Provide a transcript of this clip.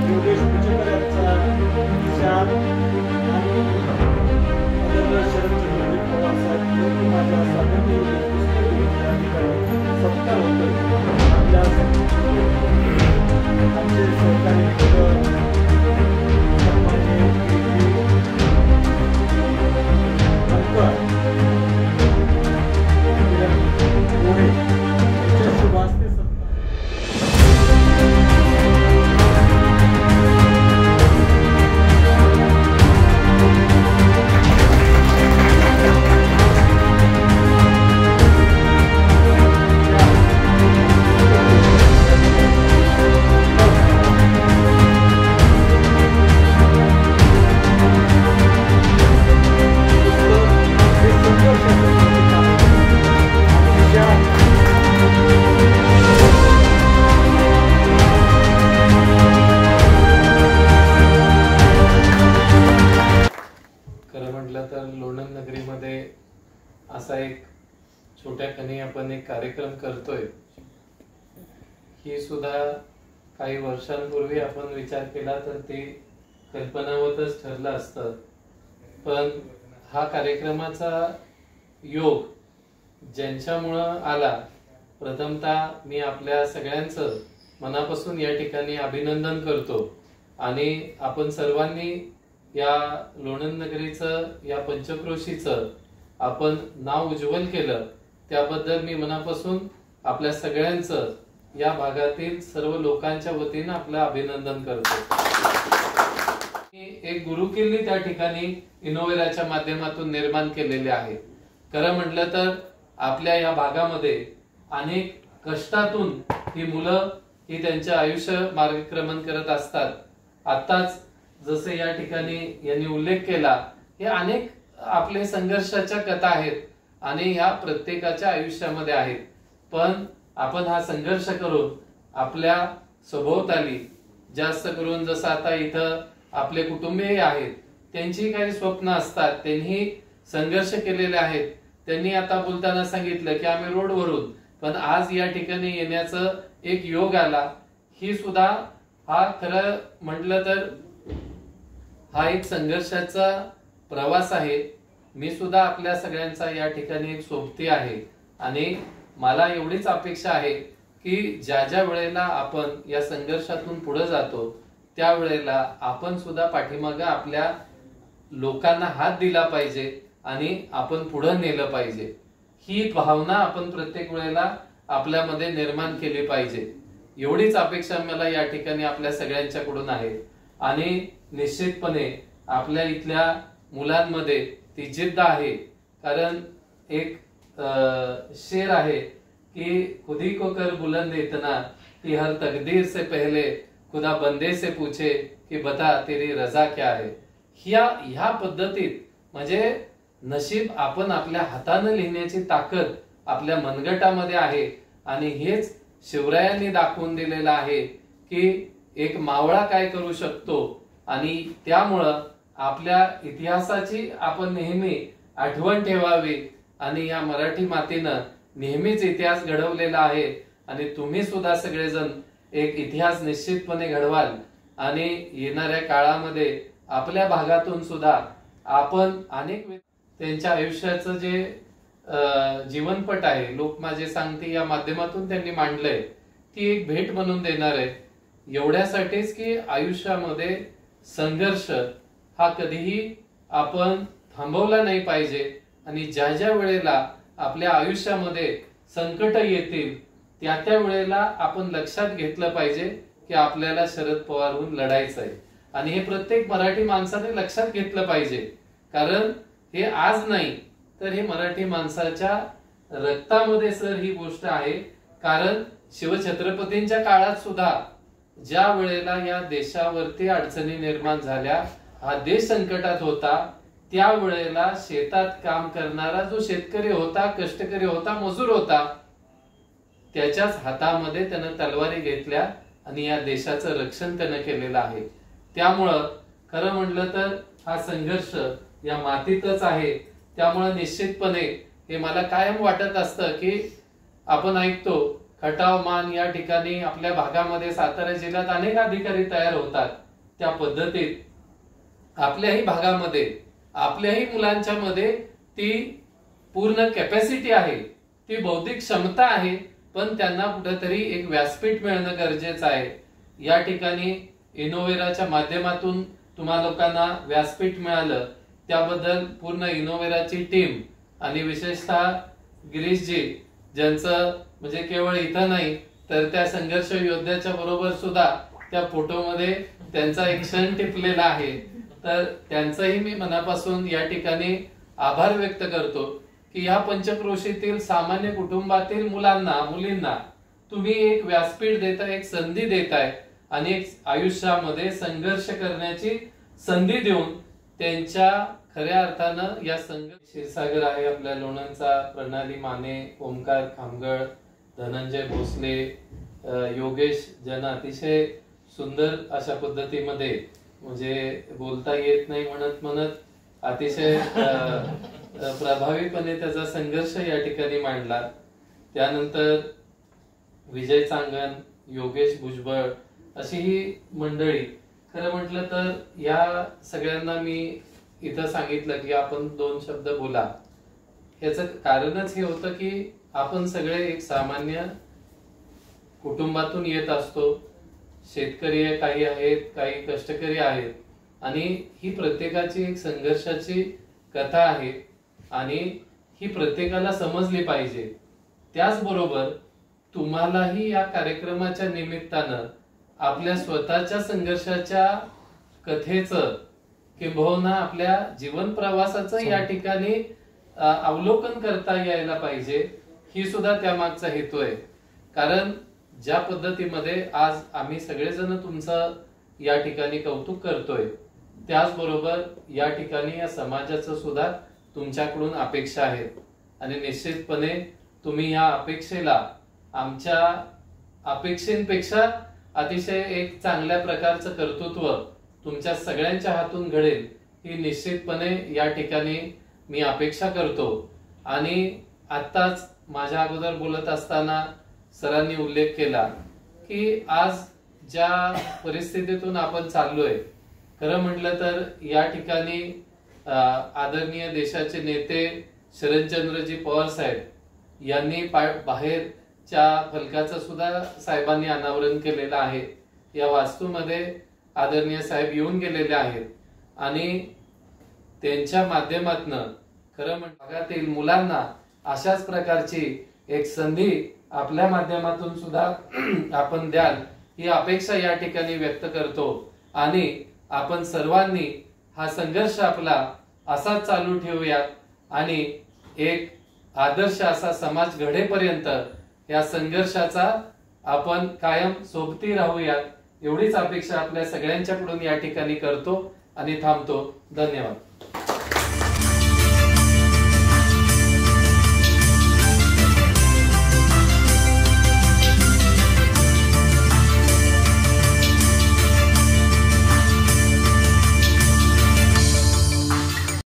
योगेश कुचेकर यांचा विचार आणि शरदचंद्र पवार साहेब यांनी माझ्या साधने पुस्तके सत्कार होतोय. आमचे सहकारी असा एक छोट्या कणी आपण एक कार्यक्रम करतोय. ही सुद्धा काही वर्षांपूर्वी आपण विचार केला तर ते कल्पनावतच ठरलं असतं, पण हा कार्यक्रमाचा योग ज्यांच्यामुळं आला, प्रथमतः मी आपल्या सगळ्यांचं मनापासून या ठिकाणी अभिनंदन करतो. आणि आपण सर्वांनी या लोणंद नगरीचं, या पंचक्रोशीचं आपण नाव उज्ज्वल केलं, त्याबद्दल मी मनापासून आपल्या सगळ्यांचं, या भागातील सर्व लोकांच्या वतीनं आपलं अभिनंदन करतो. एक गुरुकिल्ली त्या ठिकाणी इनोव्हेराच्या माध्यमातून निर्माण केलेले आहे. खरं म्हटलं तर आपल्या या भागामध्ये अनेक कष्टातून ही मुलं ही त्यांचे आयुष्य मार्गक्रमण करत असतात. आताच जसे या ठिकाणी यांनी उल्लेख केला, हे अनेक आपले संघर्षाच्या कथा आहेत आणि ह्या प्रत्येकाच्या आयुष्यामध्ये आहेत. पण आपण हा संघर्ष करून आपल्या सभोवताली, जास्त करून जसं आता इथं आपले कुटुंबीय आहेत, त्यांची काही स्वप्न असतात, त्यांनी संघर्ष केलेले आहेत. त्यांनी आता बोलताना सांगितलं की आम्ही रोडवरून, पण आज या ठिकाणी येण्याचं एक योग आला. ही सुद्धा हा खरं म्हटलं तर हा एक संघर्षाचा प्रवास आहे. मी सुद्धा आपल्या सगळ्यांचा या ठिकाणी एक सोबती आहे आणि मला एवढीच अपेक्षा आहे की ज्या ज्या वेळेला आपण या संघर्षातून पुढे जातो, त्यावेळेला आपण सुद्धा पाठीमागे आपल्या लोकांना हात दिला पाहिजे आणि आपण पुढे नेलं पाहिजे. ही भावना आपण प्रत्येक वेळेला आपल्यामध्ये निर्माण केली पाहिजे, एवढीच अपेक्षा मला या ठिकाणी आपल्या सगळ्यांच्याकडून आहे. आणि निश्चितपणे आपल्या इथल्या मुलांमध्ये ती जिद्द आहे. कारण एक शेर आहे कि खुदी को कर बुलंद इतना कि हर तकदीर से पहले खुदा बंदे से पूछे कि बता तेरी रजा क्या है. ह्या पद्धतीत म्हणजे नशीब आपण आपल्या हाताने लिहिण्याची ताकद आपल्या मनगटामध्ये आहे. आणि हेच शिवरायांनी दाखवून दिलेलं आहे की एक मावळा काय करू शकतो. आणि त्यामुळं आपल्या इतिहासाची आपण नेहमी आठवण ठेवावी. आणि या मराठी मातीनं नेहमीच इतिहास घडवलेला आहे आणि तुम्ही सुद्धा सगळेजण एक इतिहास निश्चितपणे घडवाल. आणि येणाऱ्या काळामध्ये आपल्या भागातून सुद्धा आपण अनेक त्यांच्या आयुष्याचं जे जीवनपट आहे, लोक माझे सांगते या माध्यमातून त्यांनी मांडलंय, ती एक भेट म्हणून देणार आहे. एवढ्यासाठीच की आयुष्यामध्ये संघर्ष हा कधीही आपण थांबवला नाही पाहिजे. आणि ज्या ज्या वेळेला आपल्या आयुष्यामध्ये संकट येतील, त्या त्या वेळेला आपण लक्षात घेतलं पाहिजे की आपल्याला शरद पवारहून लढायचं आहे. आणि हे प्रत्येक मराठी माणसाने लक्षात घेतलं पाहिजे. कारण हे आज नाही तर हे मराठी माणसाच्या रक्तामध्ये सर ही गोष्ट आहे. कारण शिवछत्रपतींच्या काळात सुद्धा ज्या वेळेला या देशावरती अडचणी निर्माण झाल्या, हा देश संकटात होता, त्या वेळेला शेतात काम करणारा जो शेतकरी होता, कष्टकरी होता, मजूर होता, त्याच्याच हातामध्ये त्यानं तलवारी घेतल्या आणि या देशाचं रक्षण त्यानं केलेलं आहे. त्यामुळं खरं म्हटलं तर हा संघर्ष या मातीतच आहे. त्यामुळे निश्चितपणे हे मला कायम वाटत असतं की आपण ऐकतो खटाव मान या ठिकाणी आपल्या भागामध्ये सातारा जिल्ह्यात अनेक अधिकारी तयार होतात, त्या पद्धतीत आपल्याही भागामध्ये आपल्याही मुलांच्या मध्ये ती पूर्ण कॅपॅसिटी आहे, ती बौद्धिक क्षमता आहे, पण त्यांना कुठेतरी एक व्यासपीठ मिळणं गरजेचं आहे. या ठिकाणी इनोव्हेराच्या माध्यमातून तुम्हा लोकांना व्यासपीठ मिळालं त्याबद्दल पूर्ण इनोव्हेराची टीम आणि विशेषतः गिरीशजी, ज्यांचं म्हणजे केवळ इथं नाही तर त्या संघर्ष योद्ध्याच्या बरोबर सुद्धा त्या फोटोमध्ये त्यांचा एक क्षण टिपलेला आहे, तर त्यांचंही मी मनापासून या ठिकाणी आभार व्यक्त करतो की या पंचक्रोशीतील सामान्य कुटुंबातील मुलांना मुलींना तुम्ही एक व्यासपीठ देताय, एक संधी देताय आणि एक आयुष्यामध्ये संघर्ष करण्याची संधी देऊन त्यांच्या खऱ्या अर्थानं या क्षीरसागर आहे आपल्या लोणंदचा, प्रणाली माने, ओमकार खामगळ, धनंजय भोसले, योगेश ज्यांना अतिशय सुंदर अशा पद्धतीमध्ये म्हणजे बोलता येत नाही म्हणत अतिशय प्रभावीपणे त्याचा संघर्ष या ठिकाणी मांडला. त्यानंतर विजय चांगण, योगेश भुजबळ अशी ही मंडळी, खरं म्हटलं तर या सगळ्यांना मी इथं सांगितलं की आपण 2 शब्द बोला. याचं कारणच हे होतं की आपण सगळे एक सामान्य कुटुंबातून येत असतो. शेतकरी काही आहेत, काही कष्टकरी आहेत आणि ही प्रत्येकाची एक संघर्षाची कथा आहे आणि ही प्रत्येकाला समजली पाहिजे. त्याचबरोबर तुम्हालाही या कार्यक्रमाच्या निमित्तानं आपल्या स्वतःच्या संघर्षाच्या कथेचं किंबहुना आपल्या जीवन प्रवासाचं या ठिकाणी अवलोकन करता यायला पाहिजे, ही सुद्धा त्यामागचा हेतू आहे. कारण ज्या पद्धतीमध्ये आज आम्ही सगळेजण तुमचं या ठिकाणी कौतुक करतोय, त्याचबरोबर या ठिकाणी या समाजाचं सुद्धा तुमच्याकडून अपेक्षा आहेत आणि निश्चितपणे तुम्ही या अपेक्षेला आमच्या अपेक्षेपेक्षा अतिशय एक चांगल्या प्रकारचं कर्तृत्व तुमच्या सगळ्यांच्या हातून घडेल ही निश्चितपणे या ठिकाणी मी अपेक्षा करतो. आणि आत्ताच माझ्या अगोदर बोलत असताना सरांनी उल्लेख केला की आज ज्या परिस्थितीतून आपण चाललोय, खरं म्हटलं तर या ठिकाणी आदरणीय देशाचे नेते शरदचंद्रजी पवार साहेब यांनी बाहेरच्या फलकाचं सुद्धा साहेबांनी अनावरण केलेलं आहे. या वास्तूमध्ये आदरणीय साहेब येऊन गेलेले आहेत आणि त्यांच्या माध्यमातून खरं भागातील मुलांना अशाच प्रकारची एक संधी आपल्या माध्यमातून सुद्धा आपण द्याल ही अपेक्षा या ठिकाणी व्यक्त करतो. आणि आपण सर्वांनी हा संघर्ष आपला असाच चालू ठेवूयात आणि एक आदर्श असा समाज घडेपर्यंत या संघर्षाचा आपण कायम सोबती राहूयात, एवढीच अपेक्षा आपल्या सगळ्यांच्याकडून या ठिकाणी करतो आणि थांबतो. धन्यवाद.